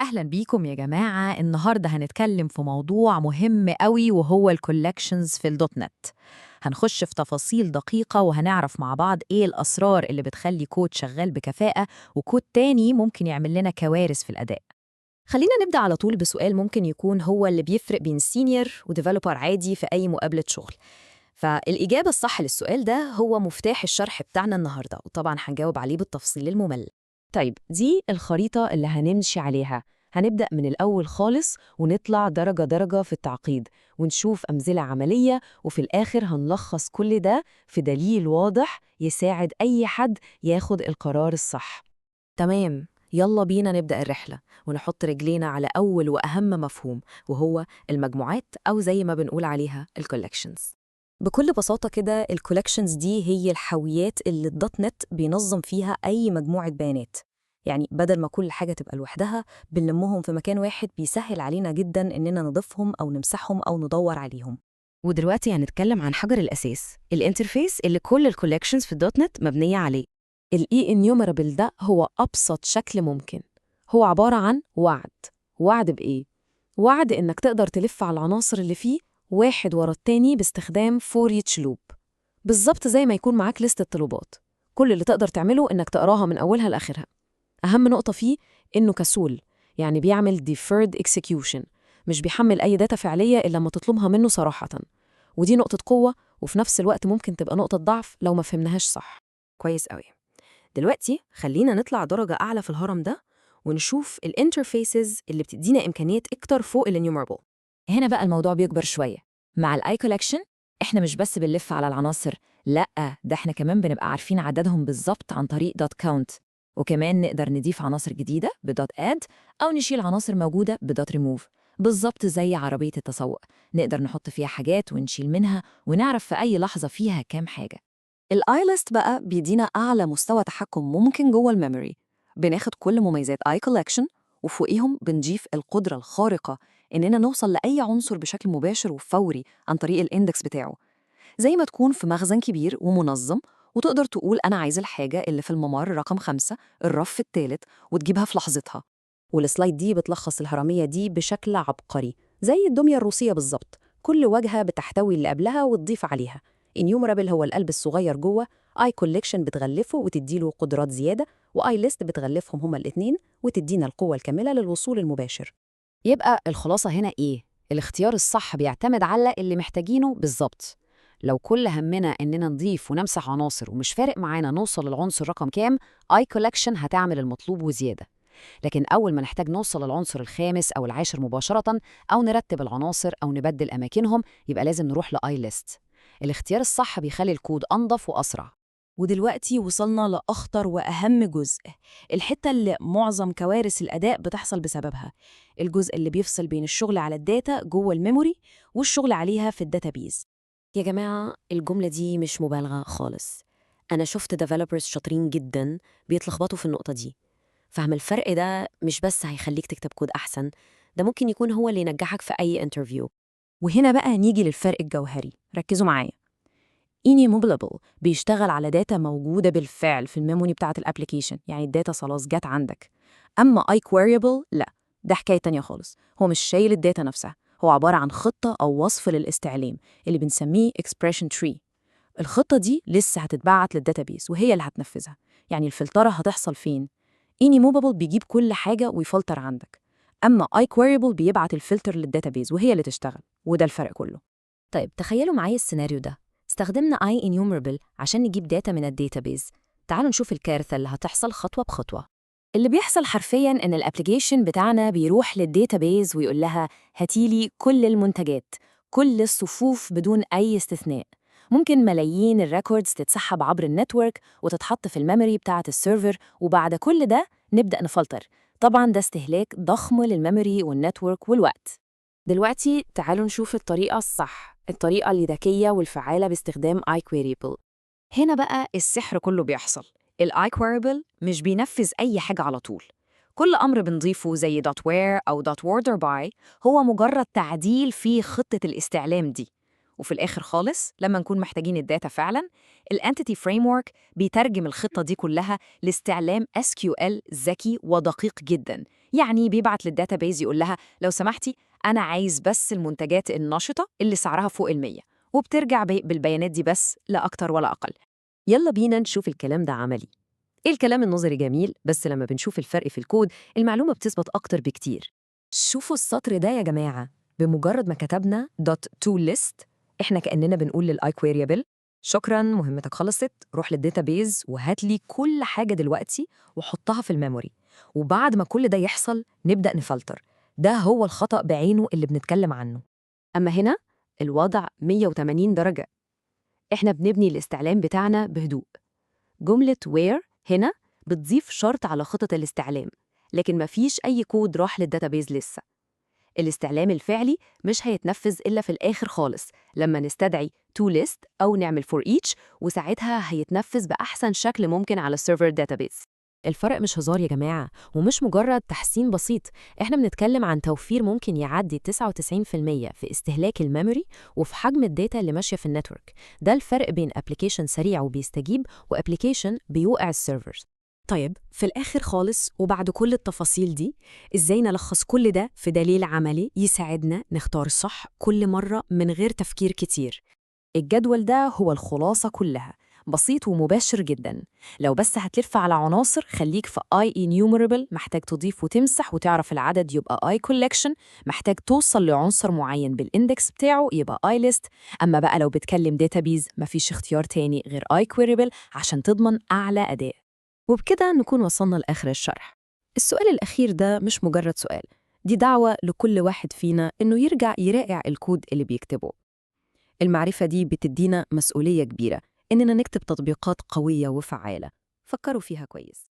أهلا بيكم يا جماعة. النهاردة هنتكلم في موضوع مهم قوي وهو الكولكشنز في الدوت نت. هنخش في تفاصيل دقيقة وهنعرف مع بعض إيه الأسرار اللي بتخلي كود شغال بكفاءة وكود تاني ممكن يعمل لنا كوارث في الأداء. خلينا نبدأ على طول بسؤال ممكن يكون هو اللي بيفرق بين سينيور وديفلوبر عادي في أي مقابلة شغل. فالإجابة الصح للسؤال ده هو مفتاح الشرح بتاعنا النهاردة، وطبعا هنجاوب عليه بالتفصيل الممل. طيب دي الخريطة اللي هنمشي عليها. هنبدأ من الأول خالص ونطلع درجة درجة في التعقيد ونشوف أمثلة عملية، وفي الآخر هنلخص كل ده في دليل واضح يساعد أي حد ياخد القرار الصح. تمام، يلا بينا نبدأ الرحلة ونحط رجلينا على أول وأهم مفهوم، وهو المجموعات أو زي ما بنقول عليها الكولكشنز. بكل بساطة كده الكولكشنز دي هي الحاويات اللي الدوت نت بينظم فيها أي مجموعة بيانات. يعني بدل ما كل حاجة تبقى لوحدها بنلمهم في مكان واحد، بيسهل علينا جدا إننا نضيفهم أو نمسحهم أو ندور عليهم. ودلوقتي هنتكلم عن حجر الأساس، الانترفيس اللي كل الكولكشنز في الدوت نت مبنية عليه. الاي انيومرابل ده هو أبسط شكل ممكن. هو عبارة عن وعد. وعد بإيه؟ وعد إنك تقدر تلف على العناصر اللي فيه واحد ورا التاني باستخدام فور each loop. بالظبط زي ما يكون معاك لستة طلبات، كل اللي تقدر تعمله إنك تقراها من أولها لآخرها. أهم نقطة فيه إنه كسول، يعني بيعمل deferred execution، مش بيحمل أي داتا فعلية إلا لما تطلبها منه صراحة. ودي نقطة قوة وفي نفس الوقت ممكن تبقى نقطة ضعف لو ما فهمناهاش صح. كويس قوي. دلوقتي خلينا نطلع درجة أعلى في الهرم ده ونشوف الانترفيسز اللي بتدينا إمكانيات أكتر فوق الانيومرابل. هنا بقى الموضوع بيكبر شوية. مع الاي كولكشن احنا مش بس بنلف على العناصر، لأ، ده احنا كمان بنبقى عارفين عددهم بالظبط عن طريق دوت كاونت، وكمان نقدر نضيف عناصر جديدة بدوت اد أو نشيل عناصر موجودة بدوت ريموف. بالظبط زي عربية التسوق، نقدر نحط فيها حاجات ونشيل منها ونعرف في أي لحظة فيها كام حاجة. الاي ليست بقى بيدينا اعلى مستوى تحكم ممكن جوه الميموري. بناخد كل مميزات اي كولكشن وفوقيهم بنضيف القدره الخارقه اننا نوصل لاي عنصر بشكل مباشر وفوري عن طريق الاندكس بتاعه. زي ما تكون في مخزن كبير ومنظم وتقدر تقول انا عايز الحاجه اللي في الممر رقم 5 الرف الثالث وتجيبها في لحظتها. والسلايد دي بتلخص الهرميه دي بشكل عبقري، زي الدميه الروسيه بالظبط. كل واجهه بتحتوي اللي قبلها وتضيف عليها. انيومرابل هو القلب الصغير جوه، اي كوليكشن بتغلفه وتديله قدرات زياده، واي ليست بتغلفهم هما الاثنين وتدينا القوه الكامله للوصول المباشر. يبقى الخلاصه هنا ايه؟ الاختيار الصح بيعتمد على اللي محتاجينه بالظبط. لو كل همنا اننا نضيف ونمسح عناصر ومش فارق معانا نوصل للعنصر رقم كام، اي كوليكشن هتعمل المطلوب وزياده. لكن أول ما نحتاج نوصل للعنصر الخامس أو العاشر مباشرة، أو نرتب العناصر أو نبدل أماكنهم، يبقى لازم نروح لآي ليست. الاختيار الصح بيخلي الكود أنظف وأسرع. ودلوقتي وصلنا لأخطر وأهم جزء، الحتة اللي معظم كوارث الأداء بتحصل بسببها، الجزء اللي بيفصل بين الشغل على الداتا جوه الميموري والشغل عليها في الداتابيز. يا جماعة الجملة دي مش مبالغة خالص. أنا شفت ديفلوبرز شاطرين جدا بيتلخبطوا في النقطة دي. فهم الفرق ده مش بس هيخليك تكتب كود أحسن، ده ممكن يكون هو اللي ينجحك في أي انترفيو. وهنا بقى نيجي للفرق الجوهري، ركزوا معايا. Enumerable بيشتغل على داتا موجودة بالفعل في الميموري بتاعة الابليكيشن، يعني الداتا خلاص جت عندك. أما iQueryable لا، ده حكاية تانية خالص. هو مش شايل الداتا نفسها، هو عبارة عن خطة أو وصف للاستعلام اللي بنسميه expression tree. الخطة دي لسه هتتبعت للداتابيس وهي اللي هتنفذها. يعني الفلترة هتحصل فين؟ Enumerable بيجيب كل حاجة ويفلتر عندك، أما iQueryable بيبعت الفلتر للداتابيز وهي اللي تشتغل، وده الفرق كله. طيب تخيلوا معايا السيناريو ده، استخدمنا iEnumerable عشان نجيب داتا من الداتابيز. تعالوا نشوف الكارثة اللي هتحصل خطوة بخطوة. اللي بيحصل حرفياً إن الابليكيشن بتاعنا بيروح للداتابيز ويقول لها هاتيلي كل المنتجات، كل الصفوف بدون أي استثناء. ممكن ملايين الريكوردز تتسحب عبر النتورك وتتحط في الميموري بتاعة السيرفر، وبعد كل ده نبدأ نفلتر. طبعاً ده استهلاك ضخم للميموري والنتورك والوقت. دلوقتي تعالوا نشوف الطريقة الصح، الطريقة اللي ذكية والفعالة باستخدام iQueryable. هنا بقى السحر كله بيحصل. iQueryable مش بينفذ أي حاجة على طول. كل أمر بنضيفه زي .where أو .orderby هو مجرد تعديل في خطة الاستعلام دي. وفي الآخر خالص لما نكون محتاجين الداتا فعلاً، الانتيتي framework بيترجم الخطة دي كلها لاستعلام SQL ذكي ودقيق جداً، يعني بيبعت للداتابيز يقول لها لو سمحتي أنا عايز بس المنتجات النشطة اللي سعرها فوق 100، وبترجع بالبيانات دي بس، لا أكتر ولا أقل. يلا بينا نشوف الكلام ده عملي. الكلام النظري جميل، بس لما بنشوف الفرق في الكود المعلومة بتثبت أكتر بكتير. شوفوا السطر ده يا جماعة، بمجرد ما كتبنا .toList إحنا كأننا بنقول للiQueryable شكراً مهمتك خلصت، روح للداتابيز وهات لي كل حاجة دلوقتي وحطها في الميموري. وبعد ما كل ده يحصل نبدأ نفلتر. ده هو الخطأ بعينه اللي بنتكلم عنه. أما هنا الوضع 180 درجة. إحنا بنبني الاستعلام بتاعنا بهدوء. جملة where هنا بتضيف شرط على خطة الاستعلام، لكن مفيش أي كود راح للداتابيز لسه. الاستعلام الفعلي مش هيتنفذ إلا في الآخر خالص لما نستدعي toList أو نعمل for each، وساعتها هيتنفذ بأحسن شكل ممكن على السيرفر داتابيز. الفرق مش هزار يا جماعة، ومش مجرد تحسين بسيط. إحنا بنتكلم عن توفير ممكن يعدي 99% في استهلاك الميموري وفي حجم الداتا اللي ماشية في النتورك. ده الفرق بين أبليكيشن سريع وبيستجيب وأبليكيشن بيوقع السيرفرز. طيب في الآخر خالص وبعد كل التفاصيل دي، إزاي نلخص كل ده في دليل عملي يساعدنا نختار صح كل مرة من غير تفكير كتير؟ الجدول ده هو الخلاصة كلها، بسيط ومباشر جدا. لو بس هتلف على عناصر خليك في enumerable، محتاج تضيف وتمسح وتعرف العدد يبقى collection، محتاج توصل لعنصر معين بالإندكس بتاعه يبقى list. أما بقى لو بتكلم database مفيش اختيار تاني غير iQueryable عشان تضمن أعلى أداء. وبكده نكون وصلنا لآخر الشرح. السؤال الأخير ده مش مجرد سؤال، دي دعوة لكل واحد فينا إنه يرجع يراجع الكود اللي بيكتبه. المعرفة دي بتدينا مسؤولية كبيرة إننا نكتب تطبيقات قوية وفعالة. فكروا فيها كويس.